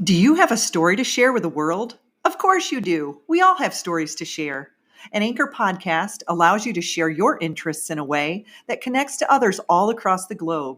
Do you have a story to share with the world? Of course you do. We all have stories to share. An Anchor podcast allows you to share your interests in a way that connects to others all across the globe.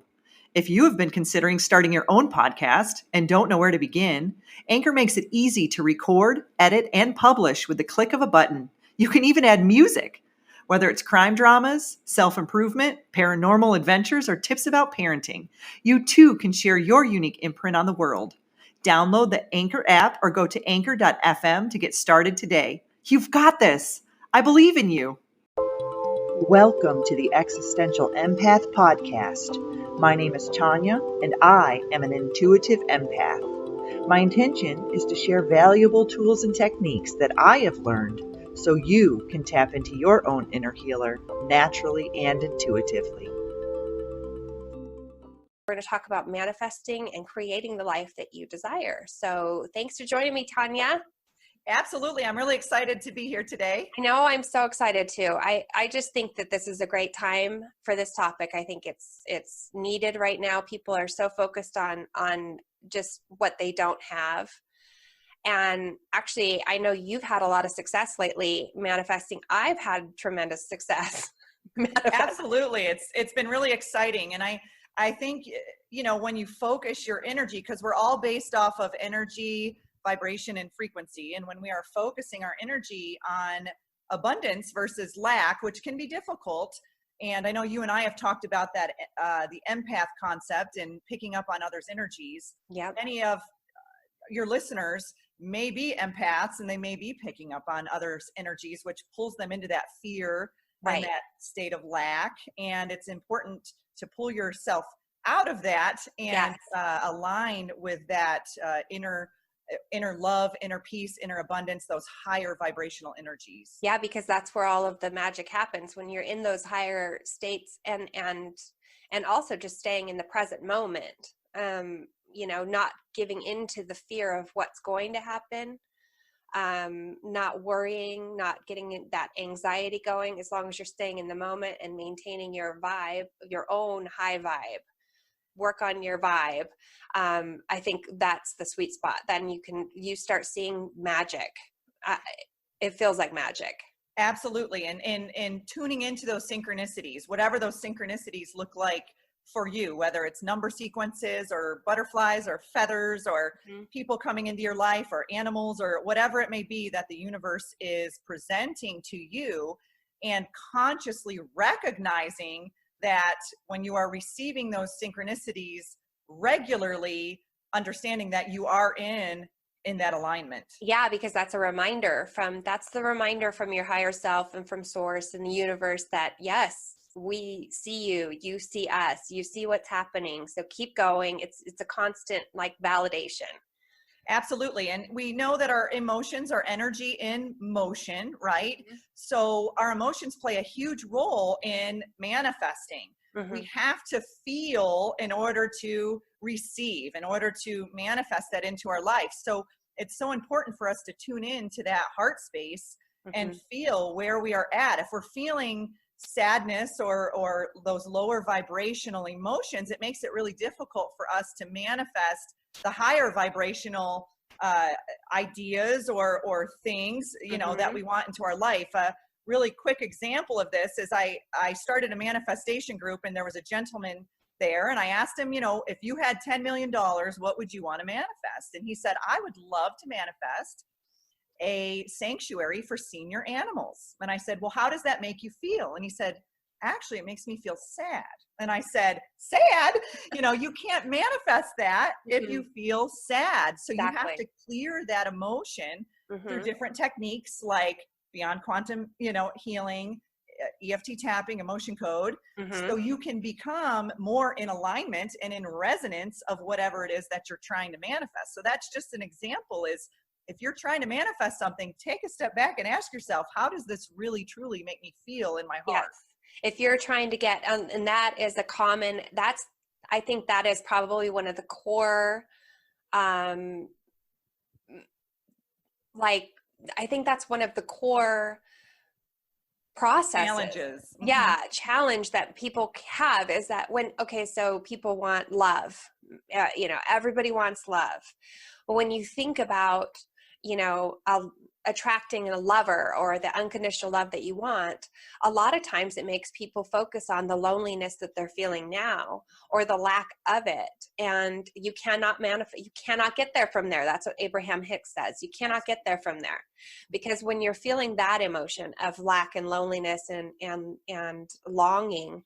If you have been considering starting your own podcast and don't know where to begin, Anchor makes it easy to record, edit, and publish with the click of a button. You can even add music. Whether it's crime dramas, self-improvement, paranormal adventures, or tips about parenting, you too can share your unique imprint on the world. Download the Anchor app or go to anchor.fm to get started today. You've got this. I believe in you. Welcome to the Existential Empath Podcast. My name is Tanya, and I am an intuitive empath. My intention is to share valuable tools and techniques that I have learned so you can tap into your own inner healer naturally and intuitively. We're going to talk about manifesting and creating the life that you desire. So thanks for joining me, Tanya. Absolutely. I'm really excited to be here today. I know, I'm so excited too. I just think that this is a great time for this topic. I think it's needed right now. People are so focused on just what they don't have. And actually, I know you've had a lot of success lately manifesting. I've had tremendous success. Absolutely. It's been really exciting. And I think, when you focus your energy, because we're all based off of energy, vibration, and frequency. And when we are focusing our energy on abundance versus lack, which can be difficult. And I know you and I have talked about that, the empath concept and picking up on others' energies. Yep. Many of your listeners may be empaths and they may be picking up on others' energies, which pulls them into that fear and that state of lack. And it's important to pull yourself out of that and align with that inner love, inner peace, inner abundance, those higher vibrational energies. Yeah, because that's where all of the magic happens when you're in those higher states and also just staying in the present moment. Not giving into the fear of what's going to happen, not worrying, not getting that anxiety going, as long as you're staying in the moment and maintaining your vibe, your own high vibe. Work on your vibe. I think that's the sweet spot. Then you start seeing magic. It feels like magic. Absolutely. And tuning into those synchronicities, whatever those synchronicities look like for you, whether it's number sequences or butterflies or feathers or people coming into your life or animals or whatever it may be that the universe is presenting to you, and consciously recognizing that when you are receiving those synchronicities regularly, understanding that you are in that alignment. Yeah, because that's the reminder from your higher self and from source and the universe that yes, we see you, you see us, you see what's happening. So keep going. It's a constant validation. Absolutely. And we know that our emotions are energy in motion, right? Mm-hmm. So our emotions play a huge role in manifesting. Mm-hmm. We have to feel in order to receive, in order to manifest that into our life. So it's so important for us to tune in to that heart space and feel where we are at. If we're feeling sadness or those lower vibrational emotions, it makes it really difficult for us to manifest the higher vibrational ideas or things, that we want into our life. A really quick example of this is I started a manifestation group, and there was a gentleman there, and I asked him, if you had $10 million, what would you want to manifest? And he said, I would love to manifest a sanctuary for senior animals. And I said, well, how does that make you feel? And he said, actually, it makes me feel sad. And I said, sad? You can't manifest that if you feel sad. So you have to clear that emotion through different techniques like beyond quantum, healing, EFT tapping, emotion code, so you can become more in alignment and in resonance of whatever it is that you're trying to manifest. So that's just an example is, if you're trying to manifest something, take a step back and ask yourself, how does this really, truly make me feel in my heart? Yes. If you're trying to get, and that is I think that is probably one of the core, I think that's one of the core processes. Challenges. Yeah, challenge that people have is that so people want love. Everybody wants love. But when you think about, attracting a lover or the unconditional love that you want, a lot of times it makes people focus on the loneliness that they're feeling now or the lack of it. And you cannot you cannot get there from there. That's what Abraham Hicks says. You cannot get there from there, because when you're feeling that emotion of lack and loneliness and longing,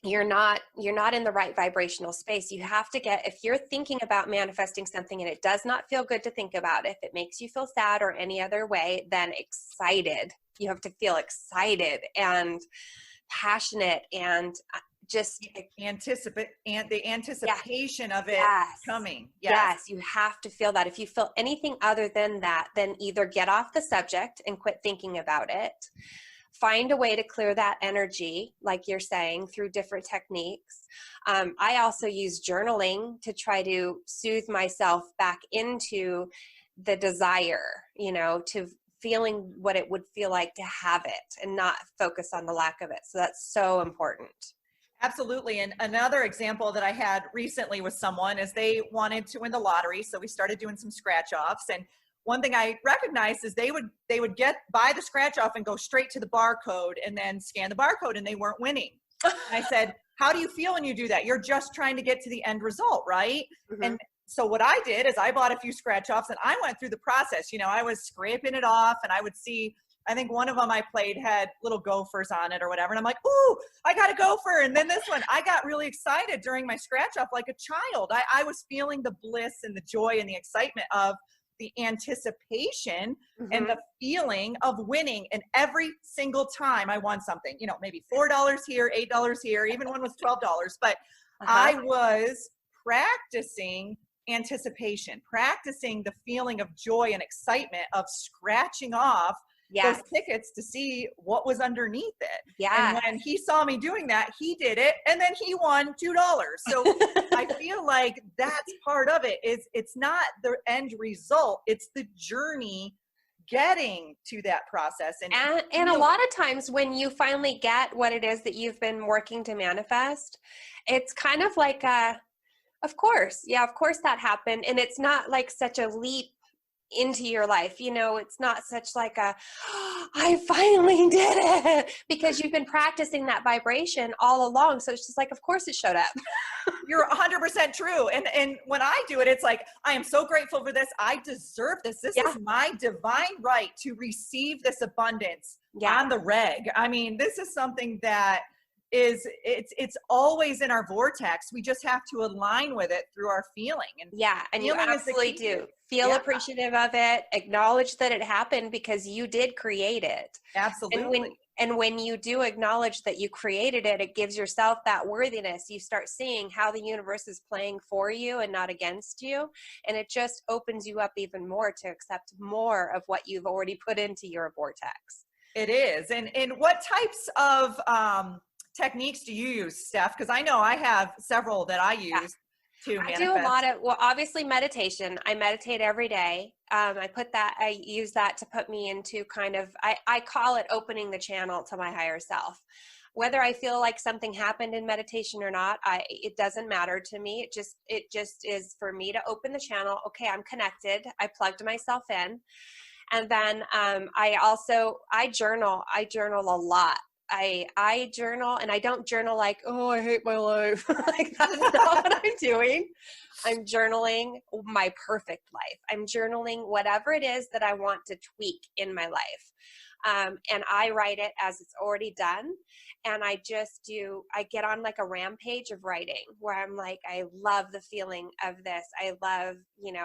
you're not in the right vibrational space. You have to if you're thinking about manifesting something and it does not feel good to think about, if it makes you feel sad or any other way, then excited. You have to feel excited and passionate and just anticipate, and the anticipation of it coming. Yes, you have to feel that. If you feel anything other than that, then either get off the subject and quit thinking about it. Find a way to clear that energy, like you're saying, through different techniques. I also use journaling to try to soothe myself back into the desire, to feeling what it would feel like to have it and not focus on the lack of it. So that's so important. Absolutely. And another example that I had recently with someone is they wanted to win the lottery. So we started doing some scratch offs, and one thing I recognized is they would buy the scratch off and go straight to the barcode and then scan the barcode, and they weren't winning. And I said, how do you feel when you do that? You're just trying to get to the end result, right? Mm-hmm. And so what I did is I bought a few scratch offs and I went through the process. I was scraping it off, and I would see, I think one of them I played had little gophers on it or whatever. And I'm like, ooh, I got a gopher. And then this one, I got really excited during my scratch off like a child. I was feeling the bliss and the joy and the excitement of the anticipation and the feeling of winning. And every single time I won something, maybe $4 here, $8 here, even one was $12, but I was practicing anticipation, practicing the feeling of joy and excitement of scratching off those tickets to see what was underneath it. And when he saw me doing that, he did it, and then he won $2. So I feel like that's part of it. It's not the end result, it's the journey getting to that process. And a lot of times when you finally get what it is that you've been working to manifest, it's kind of like of course that happened, and it's not like such a leap into your life. It's not such like I finally did it, because you've been practicing that vibration all along. So it's just like, of course it showed up. You're 100% true. And when I do it, it's like, I am so grateful for this. I deserve this. This is my divine right to receive this abundance on the reg. I mean, this is something that it's always in our vortex. We just have to align with it through our feeling. And you absolutely do. Feel appreciative of it. Acknowledge that it happened because you did create it. Absolutely. And when you do acknowledge that you created it, it gives yourself that worthiness. You start seeing how the universe is playing for you and not against you. And it just opens you up even more to accept more of what you've already put into your vortex. It is. And what types of techniques do you use, Steph? Because I know I have several that I use to manifest. I do a lot of, obviously meditation. I meditate every day. I use that to put me into kind of, I call it opening the channel to my higher self. Whether I feel like something happened in meditation or not, it doesn't matter to me. It just is for me to open the channel. Okay, I'm connected. I plugged myself in. And then I journal. I journal a lot. I journal, and I don't journal like, oh, I hate my life. Like, that's not what I'm doing. I'm journaling my perfect life. I'm journaling whatever it is that I want to tweak in my life. And I write it as it's already done. And I get on like a rampage of writing where I'm like, I love the feeling of this. I love,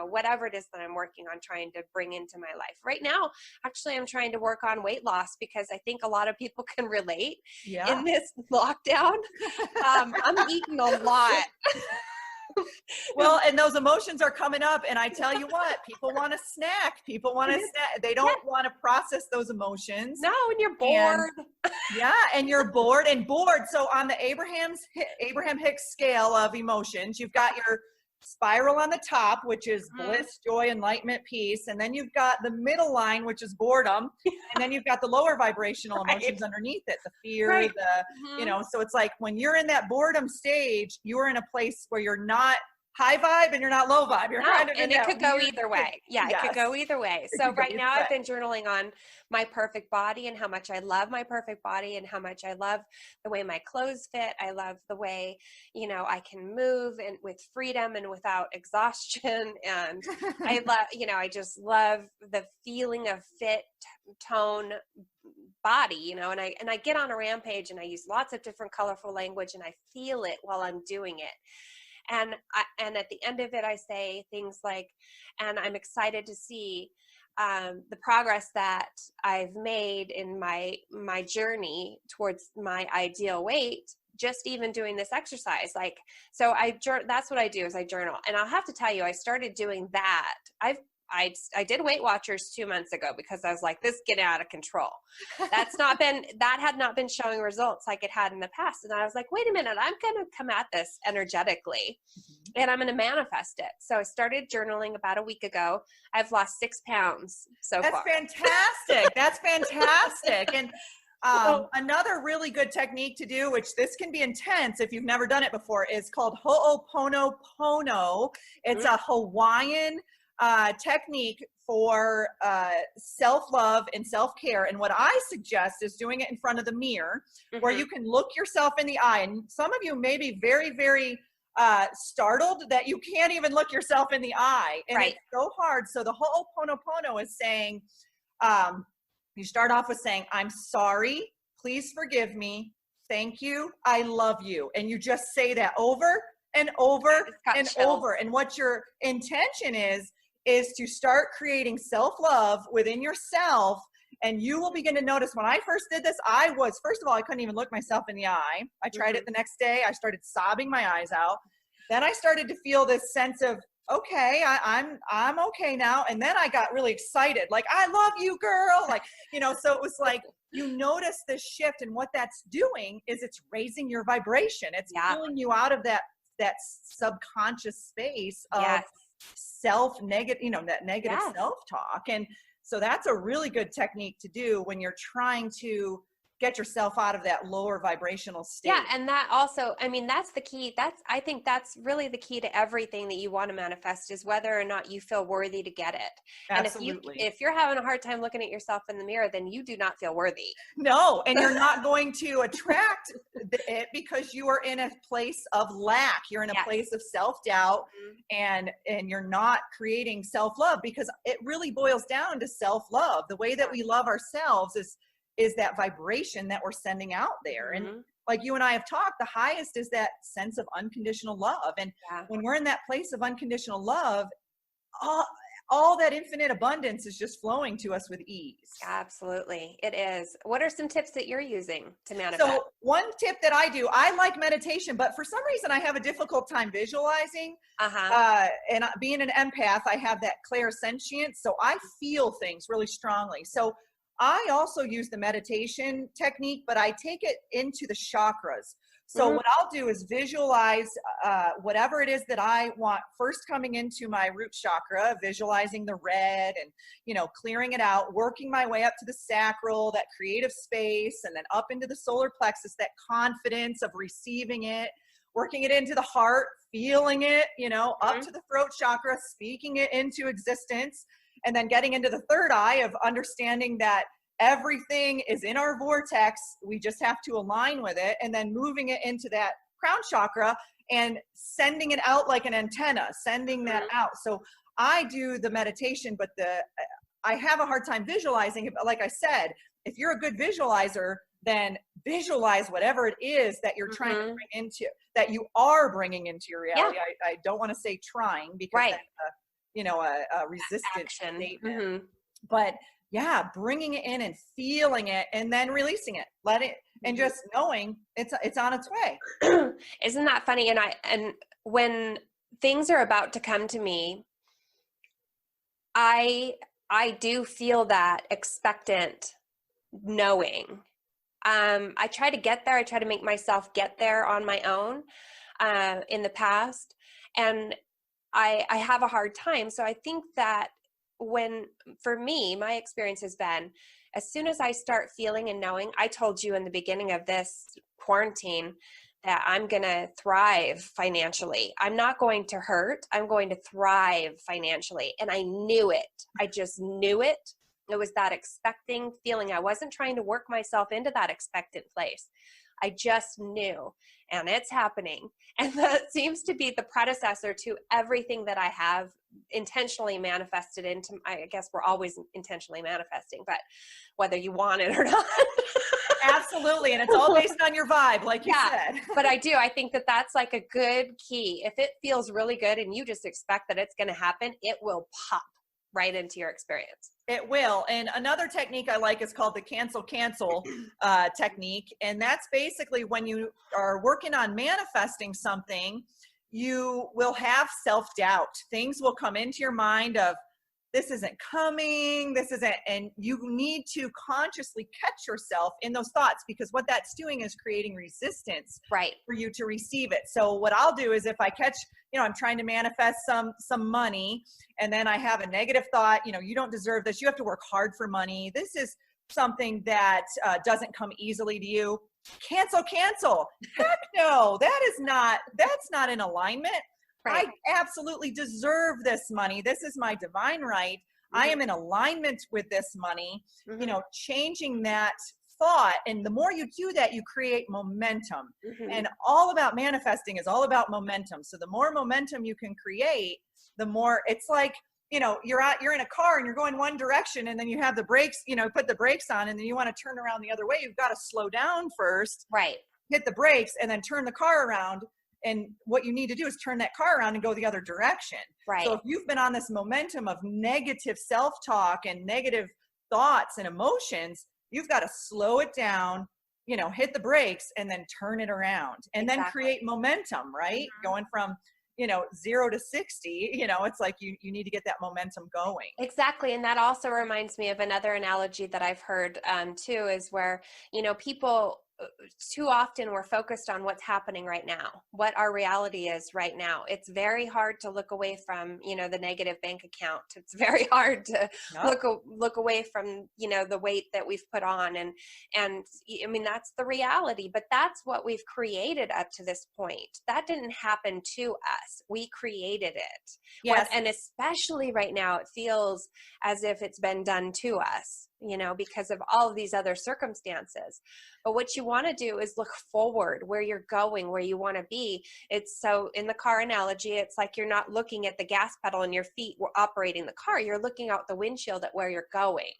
whatever it is that I'm working on trying to bring into my life. Right now, actually, I'm trying to work on weight loss because I think a lot of people can relate in this lockdown. I'm eating a lot. Well, and those emotions are coming up, and I tell you what, people want to snack. People want to snack. They don't want to process those emotions. No, and you're bored. And you're bored. So on the Abraham Hicks scale of emotions, you've got spiral on the top, which is bliss, joy, enlightenment, peace. And then you've got the middle line, which is boredom. And then you've got the lower vibrational emotions underneath it, the fear, so it's like when you're in that boredom stage, you're in a place where you're not high vibe and you're not low vibe. You're kind of and it could go either way. Yeah, it could go either way. So right now I've been journaling on my perfect body and how much I love my perfect body and how much I love the way my clothes fit. I love the way, I can move and with freedom and without exhaustion. And I love, I just love the feeling of fit, tone, body, and I get on a rampage and I use lots of different colorful language and I feel it while I'm doing it. And at the end of it, I say things like, and I'm excited to see the progress that I've made in my journey towards my ideal weight, just even doing this exercise. Like, so that's what I do is I journal. And I'll have to tell you, I started doing that. I did Weight Watchers 2 months ago because I was like, this is getting out of control. That had not been showing results like it had in the past. And I was like, wait a minute, I'm going to come at this energetically and I'm going to manifest it. So I started journaling about a week ago. I've lost 6 pounds so far. Fantastic. That's fantastic. And another really good technique to do, which this can be intense if you've never done it before, is called Ho'oponopono. It's a Hawaiian technique for self-love and self-care. And what I suggest is doing it in front of the mirror where you can look yourself in the eye. And some of you may be very, very startled that you can't even look yourself in the eye. And it's so hard. So the Ho'oponopono is saying, you start off with saying, I'm sorry, please forgive me, thank you, I love you. And you just say that over and over and over. And what your intention is to start creating self-love within yourself. And you will begin to notice when I first did this, first of all, I couldn't even look myself in the eye. I tried it the next day. I started sobbing my eyes out. Then I started to feel this sense of, okay, I'm okay now. And then I got really excited. Like, I love you, girl. Like, so it was like, you notice this shift, and what that's doing is it's raising your vibration. It's pulling you out of that subconscious space of that negative self-talk. And so that's a really good technique to do when you're trying to get yourself out of that lower vibrational state. Yeah. And that also, that's the key. I think that's really the key to everything that you want to manifest, is whether or not you feel worthy to get it. Absolutely. And if you're having a hard time looking at yourself in the mirror, then you do not feel worthy. No. And you're not going to attract it because you are in a place of lack. You're in a place of self-doubt, and you're not creating self-love, because it really boils down to self-love. The way that we love ourselves is that vibration that we're sending out there. And like you and I have talked, the highest is that sense of unconditional love. And when we're in that place of unconditional love, all that infinite abundance is just flowing to us with ease. Absolutely. It is. What are some tips that you're using to manifest? So one tip that I do, I like meditation, but for some reason I have a difficult time visualizing. And being an empath, I have that clairsentience. So I feel things really strongly. So I also use the meditation technique, but I take it into the chakras. So what I'll do is visualize whatever it is that I want first coming into my root chakra, visualizing the red and, clearing it out, working my way up to the sacral, that creative space, and then up into the solar plexus, that confidence of receiving it, working it into the heart, feeling it, up to the throat chakra, speaking it into existence. And then getting into the third eye of understanding that everything is in our vortex. We just have to align with it. And then moving it into that crown chakra and sending it out like an antenna, sending that out. So I do the meditation, but I have a hard time visualizing it. But like I said, if you're a good visualizer, then visualize whatever it is that you're trying to bring into, that you are bringing into your reality. I don't want to say trying, because that's a resistant statement. But bringing it in and feeling it and then releasing it, let it, and just knowing it's on its way. Isn't that funny? And when things are about to come to me, I do feel that expectant knowing. I try to get there. I try to make myself get there on my own in the past. And I have a hard time. So I think that for me, my experience has been, as soon as I start feeling and knowing, I told you in the beginning of this quarantine that I'm going to thrive financially. I'm not going to hurt. I'm going to thrive financially. And I knew it. I just knew it. It was that expecting feeling. I wasn't trying to work myself into that expectant place. I just knew, and it's happening. And that seems to be the predecessor to everything that I have intentionally manifested into. I guess we're always intentionally manifesting, but whether you want it or not. Absolutely. And it's all based on your vibe, like you said. But I do. I think that that's like a good key. If it feels really good and you just expect that it's going to happen, it will pop right into your experience. It will. And another technique I like is called the cancel technique. And that's basically when you are working on manifesting something, you will have self-doubt. Things will come into your mind of, this isn't coming, this isn't, and you need to consciously catch yourself in those thoughts, because what that's doing is creating resistance for you to receive it. So what I'll do is, if I catch, I'm trying to manifest some money, and then I have a negative thought, you don't deserve this, you have to work hard for money, this is something that doesn't come easily to you. Cancel. Heck no, that's not in alignment. I absolutely deserve this money. This is my divine right. I am in alignment with this money. Changing that thought. And the more you do that, you create momentum. And all about manifesting is all about momentum. So the more momentum you can create, the more it's like, you're in a car and you're going one direction, and then you have the brakes, put the brakes on, and then you want to turn around the other way. You've got to slow down first, hit the brakes, and then turn the car around. And what you need to do is turn that car around and go the other direction. So if you've been on this momentum of negative self-talk and negative thoughts and emotions, you've got to slow it down, hit the brakes, and then turn it around, and then create momentum, right? Going from, 0 to 60, it's like you need to get that momentum going. Exactly. And that also reminds me of another analogy that I've heard too, is where, people too often we're focused on what's happening right now, what our reality is right now. It's very hard to look away from, the negative bank account. It's very hard to look away from, the weight that we've put on. And I mean, that's the reality, but that's what we've created up to this point. That didn't happen to us. We created it. Yes. And especially right now, it feels as if it's been done to us, because of all of these other circumstances. But what you want to do is look forward, where you're going, where you want to be. It's so, in the car analogy, it's like you're not looking at the gas pedal and your feet were operating the car. You're looking out the windshield at where you're going.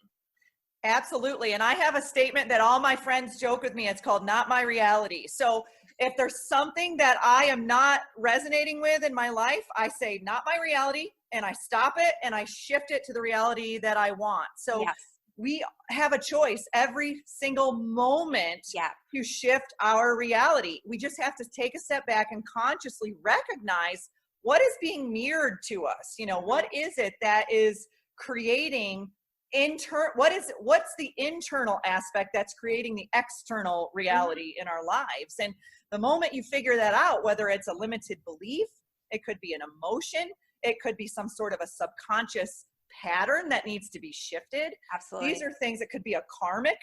Absolutely. And I have a statement that all my friends joke with me. It's called "Not My Reality." So if there's something that I am not resonating with in my life, I say, "Not my reality," and I stop it and I shift it to the reality that I want. So we have a choice every single moment to shift our reality. We just have to take a step back and consciously recognize what is being mirrored to us. What is it that is creating what's the internal aspect that's creating the external reality in our lives? And the moment you figure that out, whether it's a limited belief, it could be an emotion, it could be some sort of a subconscious pattern that needs to be shifted. Absolutely. These are things that could be a karmic,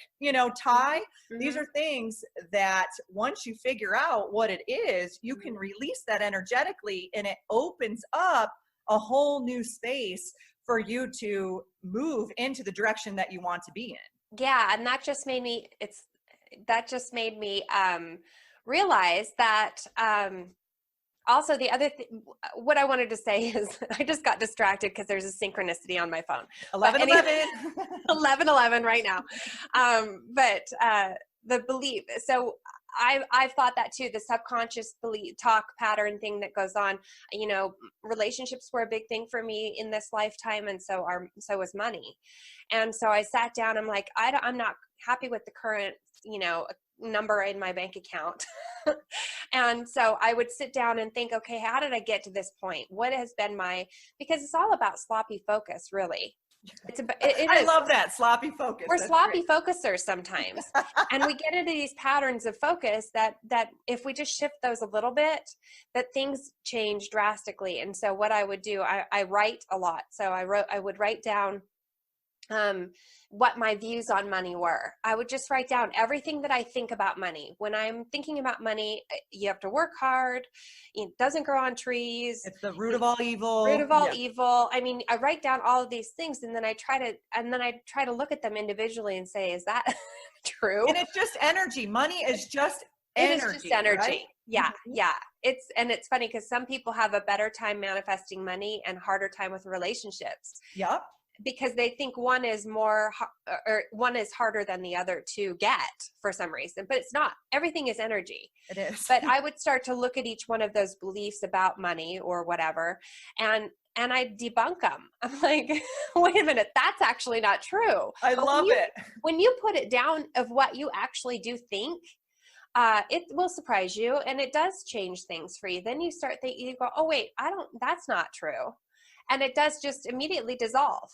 tie. These are things that once you figure out what it is, you can release that energetically, and it opens up a whole new space for you to move into the direction that you want to be in. Yeah. And that just made me, realize that, also, the other thing, what I wanted to say is, I just got distracted because there's a synchronicity on my phone. 11:11. 11:11 right now. But the belief. So I've thought that too. The subconscious belief, talk pattern thing that goes on. Relationships were a big thing for me in this lifetime, and so was money. And so I sat down. I'm like, I'm not happy with the current, number in my bank account. And so I would sit down and think, okay, how did I get to this point? What has been because it's all about sloppy focus, really. I love that sloppy focus. We're That's sloppy great. focusers sometimes. And we get into these patterns of focus that if we just shift those a little bit, that things change drastically. And so what I would do, I write a lot. So I would write down what my views on money were. I would just write down everything that I think about money. When I'm thinking about money, you have to work hard. It doesn't grow on trees. It's the root of all evil. Root of all evil. I mean, I write down all of these things, and then I try to look at them individually and say, is that true? And it's just energy. Money is just energy. It is just energy. Right? Yeah. Yeah. It's funny because some people have a better time manifesting money and harder time with relationships. Yep. Because they think one is harder than the other to get for some reason, but it's not. Everything is energy. It is. But I would start to look at each one of those beliefs about money or whatever, and I debunk them. I'm like, wait a minute, that's actually not true. I love it. When you put it down of what you actually do think, it will surprise you, and it does change things for you. Then you start thinking, you go, oh wait, that's not true. And it does just immediately dissolve.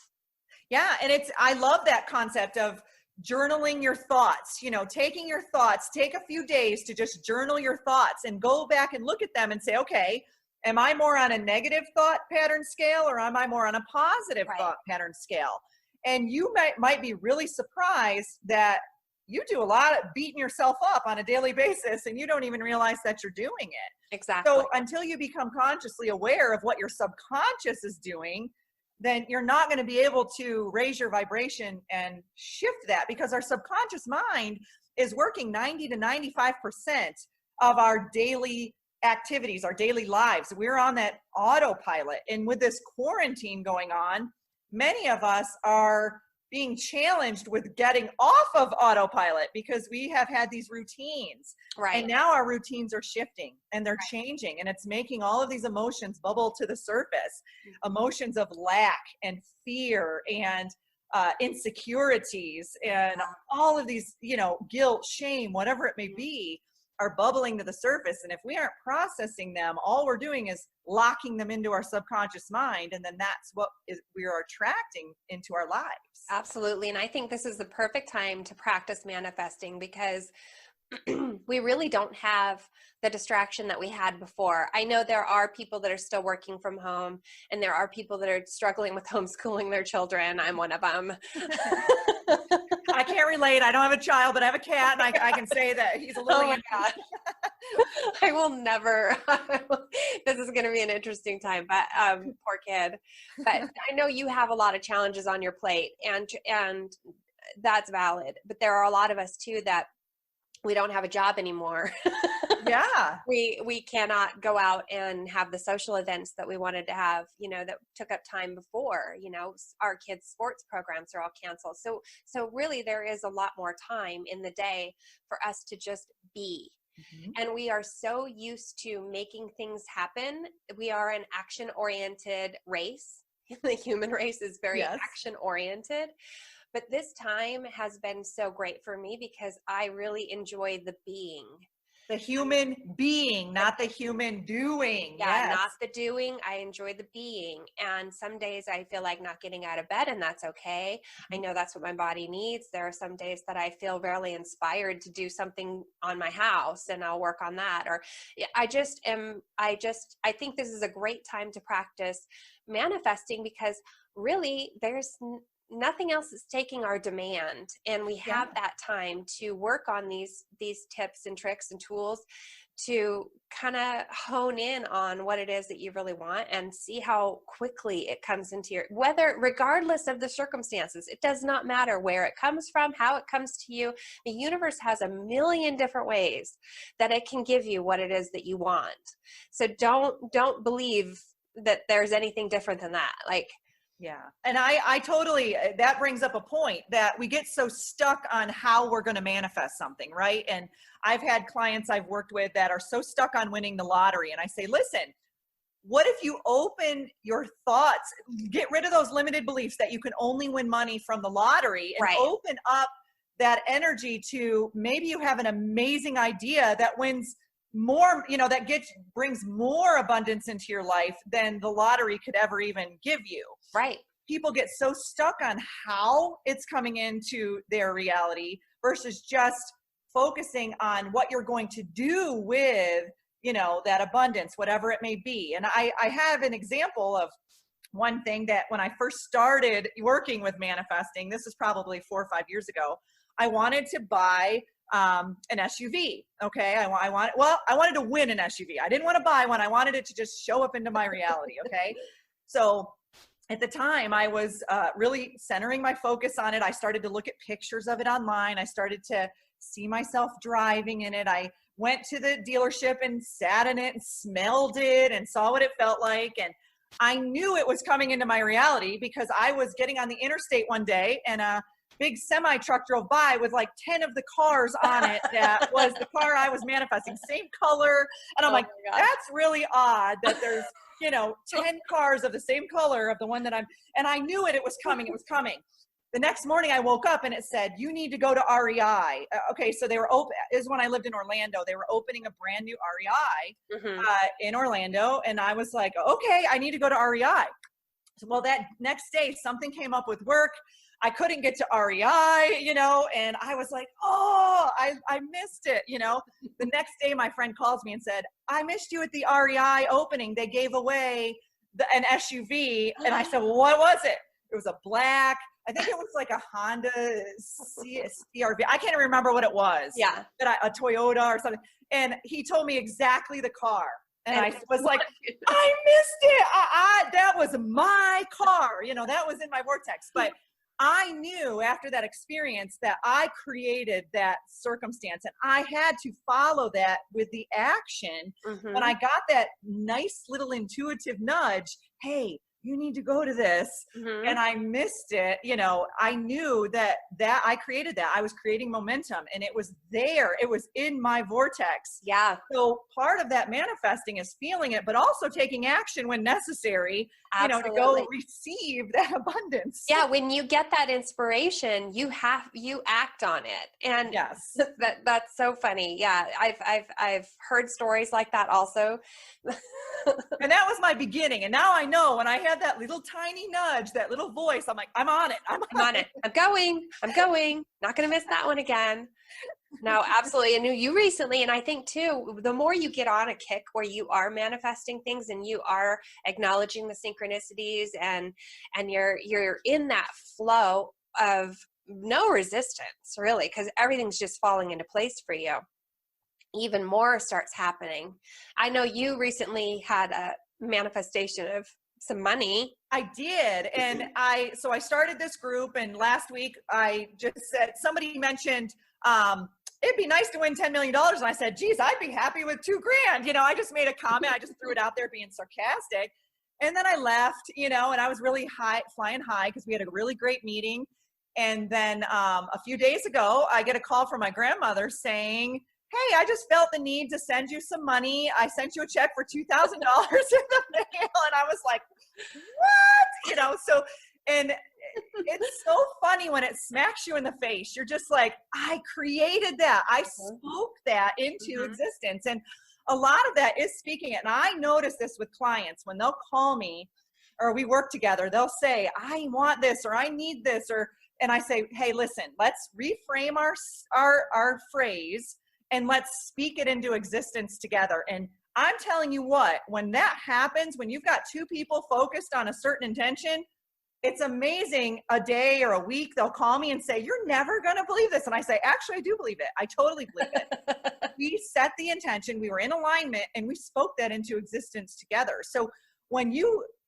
Yeah. And I love that concept of journaling your thoughts, taking your thoughts, take a few days to just journal your thoughts and go back and look at them and say, okay, am I more on a negative thought pattern scale or am I more on a positive thought pattern scale? And you might be really surprised that you do a lot of beating yourself up on a daily basis and you don't even realize that you're doing it. Exactly. So until you become consciously aware of what your subconscious is doing, then you're not going to be able to raise your vibration and shift that, because our subconscious mind is working 90 to 95% of our daily activities, our daily lives. We're on that autopilot. And with this quarantine going on, many of us are being challenged with getting off of autopilot because we have had these routines. Right. And now our routines are shifting and they're changing, and it's making all of these emotions bubble to the surface. Emotions of lack and fear and insecurities and all of these, guilt, shame, whatever it may be, are bubbling to the surface. And if we aren't processing them, all we're doing is locking them into our subconscious mind. And then that's what we are attracting into our lives. Absolutely. And I think this is the perfect time to practice manifesting, because we really don't have the distraction that we had before. I know there are people that are still working from home, and there are people that are struggling with homeschooling their children. I'm one of them. I can't relate. I don't have a child, but I have a cat, and I can say that he's a little. Oh my God. I will never. This is going to be an interesting time, but poor kid. But I know you have a lot of challenges on your plate, and that's valid. But there are a lot of us too that we don't have a job anymore. Yeah. We cannot go out and have the social events that we wanted to have, that took up time before. Our kids' sports programs are all canceled. So really there is a lot more time in the day for us to just be. Mm-hmm. And we are so used to making things happen. We are an action-oriented race. The human race is very action-oriented. But this time has been so great for me because I really enjoy the being. The human being, not the human doing. Yeah, not the doing. I enjoy the being. And some days I feel like not getting out of bed, and that's okay. I know that's what my body needs. There are some days that I feel really inspired to do something on my house, and I'll work on that. Or I think this is a great time to practice manifesting, because really there's nothing else is taking our demand, and we have that time to work on these tips and tricks and tools to kind of hone in on what it is that you really want and see how quickly it comes into your, regardless of the circumstances. It does not matter where it comes from, how it comes to you. The universe has a million different ways that it can give you what it is that you want. So don't believe that there's anything different than that. Yeah. And I totally, that brings up a point that we get so stuck on how we're going to manifest something, right? And I've had clients I've worked with that are so stuck on winning the lottery. And I say, listen, what if you open your thoughts, get rid of those limited beliefs that you can only win money from the lottery, and open up that energy to, maybe you have an amazing idea that wins more, that brings more abundance into your life than the lottery could ever even give you. Right. people get so stuck on how it's coming into their reality versus just focusing on what you're going to do with, you know, that abundance, whatever it may be. And I have an example of one thing that when I first started working with manifesting, this is probably 4 or 5 years ago, I wanted to buy an SUV. Okay. I wanted to win an SUV. I didn't want to buy one. I wanted it to just show up into my reality. Okay. So at the time I was really centering my focus on it. I started to look at pictures of it online. I started to see myself driving in it. I went to the dealership and sat in it and smelled it and saw what it felt like. And I knew it was coming into my reality because I was getting on the interstate one day and a big semi truck drove by with like 10 of the cars on it. That was the car I was manifesting, same color. And I'm like, that's really odd that there's, you know, 10 cars of the same color of the one that and I knew it was coming. It was coming. The next morning I woke up and it said, you need to go to REI. Okay. So they were open. Is when I lived in Orlando. They were opening a brand new REI in Orlando. And I was like, okay, I need to go to REI. So, well, that next day something came up with work. I couldn't get to REI, you know, and I was like, oh, I missed it. You know, the next day my friend calls me and said, I missed you at the REI opening. They gave away an SUV. And I said, well, what was it? It was a black, I think it was like a Honda CRV. I can't remember what it was. Yeah. But a Toyota or something. And he told me exactly the car. And I was like, I missed it. That was my car. You know, that was in my vortex. But I knew after that experience that I created that circumstance and I had to follow that with the action. When I got that nice little intuitive nudge, hey, you need to go to this. And I missed it. You know, I knew that I created that. I was creating momentum and it was there. It was in my vortex. Yeah. So part of that manifesting is feeling it, but also taking action when necessary, Absolutely. you know, to go receive that abundance. Yeah. When you get that inspiration, you act on it. And yes, that's so funny. Yeah. I've heard stories like that also. And that was my beginning. And now I know when I have that little tiny nudge, that little voice, I'm like, I'm on it. I'm on it. I'm going. Not going to miss that one again. No, absolutely. And you recently, and I think too, the more you get on a kick where you are manifesting things and you are acknowledging the synchronicities and you're in that flow of no resistance really, because everything's just falling into place for you. Even more starts happening. I know you recently had a manifestation of some money. I did. And I started this group and last week I just said, somebody mentioned, it'd be nice to win $10 million. And I said, geez, I'd be happy with $2,000. You know, I just made a comment. I just threw it out there being sarcastic. And then I left, you know, and I was really flying high because we had a really great meeting. And then a few days ago, I get a call from my grandmother saying, hey, I just felt the need to send you some money. I sent you a check for $2,000 in the mail. And I was like, what? You know, so, and it's so funny when it smacks you in the face. You're just like, I created that. I spoke that into existence. And a lot of that is speaking it. And I notice this with clients when they'll call me or we work together, they'll say, I want this, or I need this, and I say, hey, listen, let's reframe our phrase and let's speak it into existence together. And I'm telling you what, when that happens, when you've got two people focused on a certain intention, it's amazing. A day or a week, they'll call me and say, you're never going to believe this. And I say, actually, I do believe it. I totally believe it. We set the intention, we were in alignment, and we spoke that into existence together. So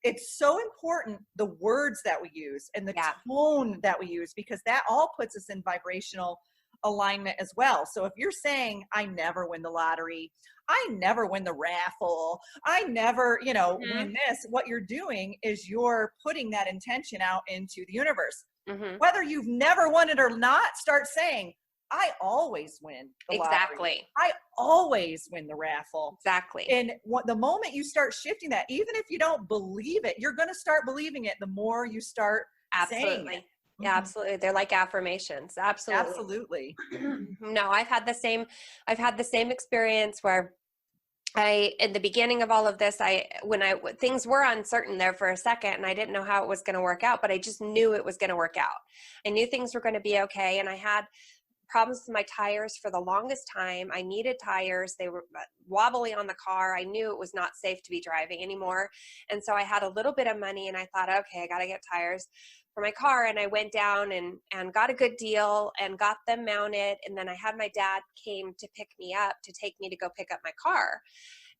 it's so important, the words that we use and the tone that we use, because that all puts us in vibrational alignment as well. So if you're saying, I never win the lottery, I never win the raffle, I never, win this, what you're doing is you're putting that intention out into the universe. Whether you've never won it or not, start saying, I always win the lottery. Exactly. I always win the raffle. Exactly. And the moment you start shifting that, even if you don't believe it, you're going to start believing it the more you start saying it. Yeah, absolutely. They're like affirmations. Absolutely. Absolutely. No, I've had the same experience where in the beginning of all of this, things were uncertain there for a second, and I didn't know how it was going to work out, but I just knew it was going to work out. I knew things were going to be okay. And I had problems with my tires for the longest time. I needed tires. They were wobbly on the car. I knew it was not safe to be driving anymore. And so I had a little bit of money, and I thought, okay, I got to get tires for my car. And I went down and got a good deal and got them mounted. And then I had my dad came to pick me up to take me to go pick up my car.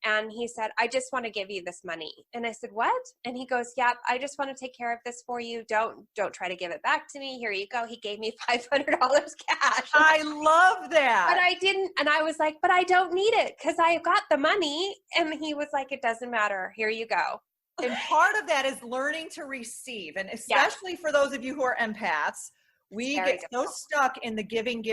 And he said, I just want to give you this money. And I said, what? And he goes, yeah, I just want to take care of this for you. Don't try to give it back to me. Here you go. He gave me $500 cash. I love that. But I didn't. And I was like, but I don't need it because I got the money. And he was like, it doesn't matter. Here you go. And part of that is learning to receive. And especially for those of you who are empaths, we get so stuck in the giving,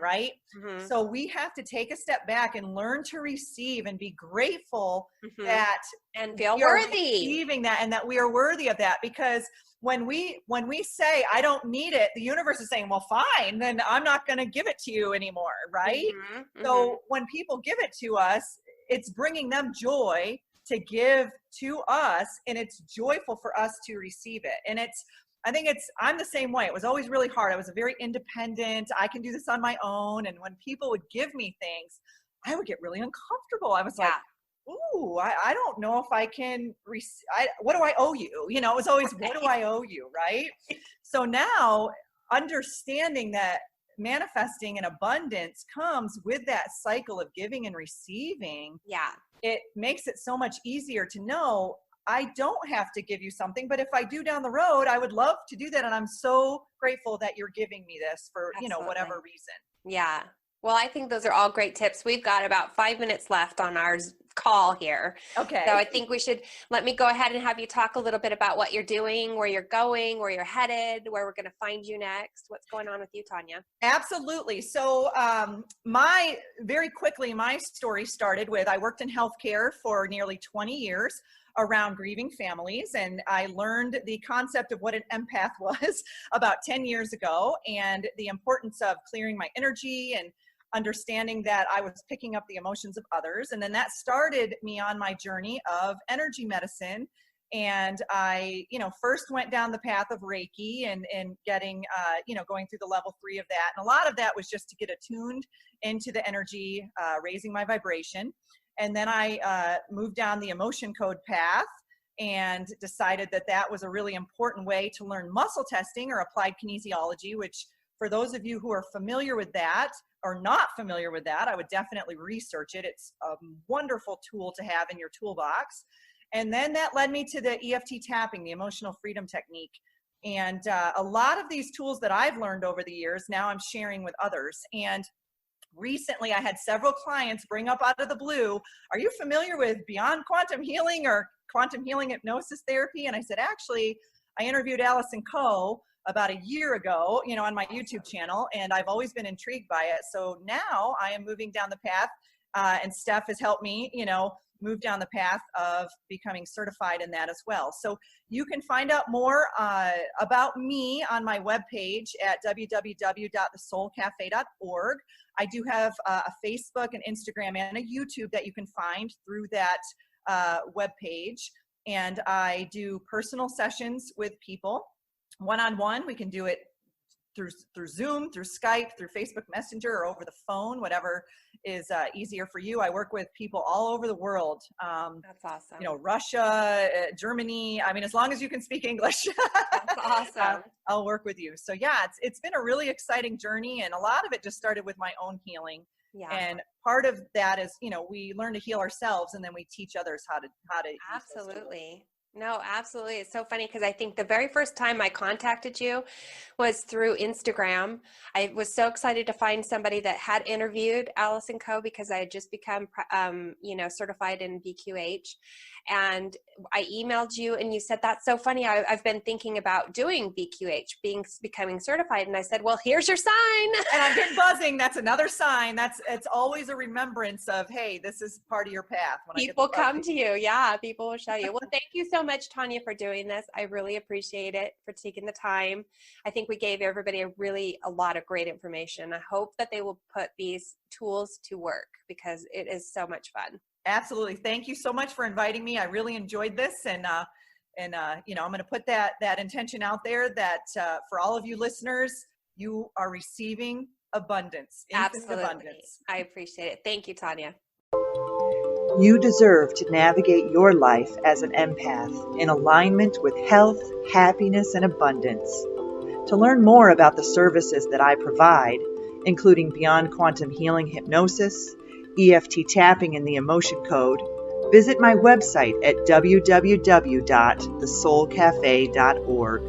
right? Mm-hmm. So we have to take a step back and learn to receive and be grateful that and feel worthy receiving that, and that we are worthy of that. Because when we say, I don't need it, the universe is saying, well, fine, then I'm not going to give it to you anymore, right? Mm-hmm. So when people give it to us, it's bringing them joy to give to us, and it's joyful for us to receive it. And I'm the same way. It was always really hard. I was a very independent, I can do this on my own. And when people would give me things, I would get really uncomfortable. I was like, ooh, I don't know if I can, what do I owe you? You know, it was always, what do I owe you? Right? So now understanding that manifesting in abundance comes with that cycle of giving and receiving. Yeah. It makes it so much easier to know I don't have to give you something, but if I do down the road, I would love to do that. And I'm so grateful that you're giving me this for, whatever reason. Yeah. Well, I think those are all great tips. We've got about 5 minutes left on our call here. Okay. So I think let me go ahead and have you talk a little bit about what you're doing, where you're going, where you're headed, where we're going to find you next. What's going on with you, Tanya? Absolutely. So my story started with, I worked in healthcare for nearly 20 years around grieving families. And I learned the concept of what an empath was about 10 years ago, and the importance of clearing my energy and understanding that I was picking up the emotions of others. And then that started me on my journey of energy medicine. And I, first went down the path of Reiki and getting, going through the level 3 of that. And a lot of that was just to get attuned into the energy, raising my vibration. And then I moved down the emotion code path and decided that was a really important way to learn muscle testing or applied kinesiology, which for those of you who are familiar with that or not familiar with that, I would definitely research it. It's a wonderful tool to have in your toolbox. And then that led me to the EFT tapping, the emotional freedom technique. And a lot of these tools that I've learned over the years, now I'm sharing with others. And recently, I had several clients bring up out of the blue, are you familiar with Beyond Quantum Healing or Quantum Healing Hypnosis Therapy? And I said, actually, I interviewed Allison Coe about a year ago, on my YouTube channel, and I've always been intrigued by it. So now I am moving down the path, and Steph has helped me, move down the path of becoming certified in that as well. So you can find out more about me on my webpage at www.thesoulcafe.org. I do have a Facebook and Instagram and a YouTube that you can find through that webpage. And I do personal sessions with people one-on-one. We can do it through Zoom, through Skype, through Facebook Messenger, or over the phone, whatever is easier for you. I work with people all over the world. That's awesome. Russia, Germany. I mean, as long as you can speak English, that's awesome. I'll work with you. So yeah, it's been a really exciting journey, and a lot of it just started with my own healing. Yeah. And part of that is, we learn to heal ourselves, and then we teach others how to. Absolutely. No, absolutely. It's so funny because I think the very first time I contacted you was through Instagram. I was so excited to find somebody that had interviewed Allison Coe because I had just become, certified in BQH. And I emailed you and you said, that's so funny. I've been thinking about doing BQH, becoming certified. And I said, well, here's your sign. And I've been buzzing. That's another sign. It's always a remembrance of, hey, this is part of your path. When people come to you. Yeah, people will show you. Well, thank you so much, Tanya, for doing this. I really appreciate it, for taking the time. I think we gave everybody a lot of great information. I hope that they will put these tools to work because it is so much fun. Absolutely. Thank you so much for inviting me. I really enjoyed this. And I'm going to put that intention out there that for all of you listeners, you are receiving abundance, infinite abundance. I appreciate it. Thank you, Tanya. You deserve to navigate your life as an empath in alignment with health, happiness, and abundance. To learn more about the services that I provide, including Beyond Quantum Healing Hypnosis, EFT Tapping, and the Emotion Code, visit my website at www.thesoulcafe.org.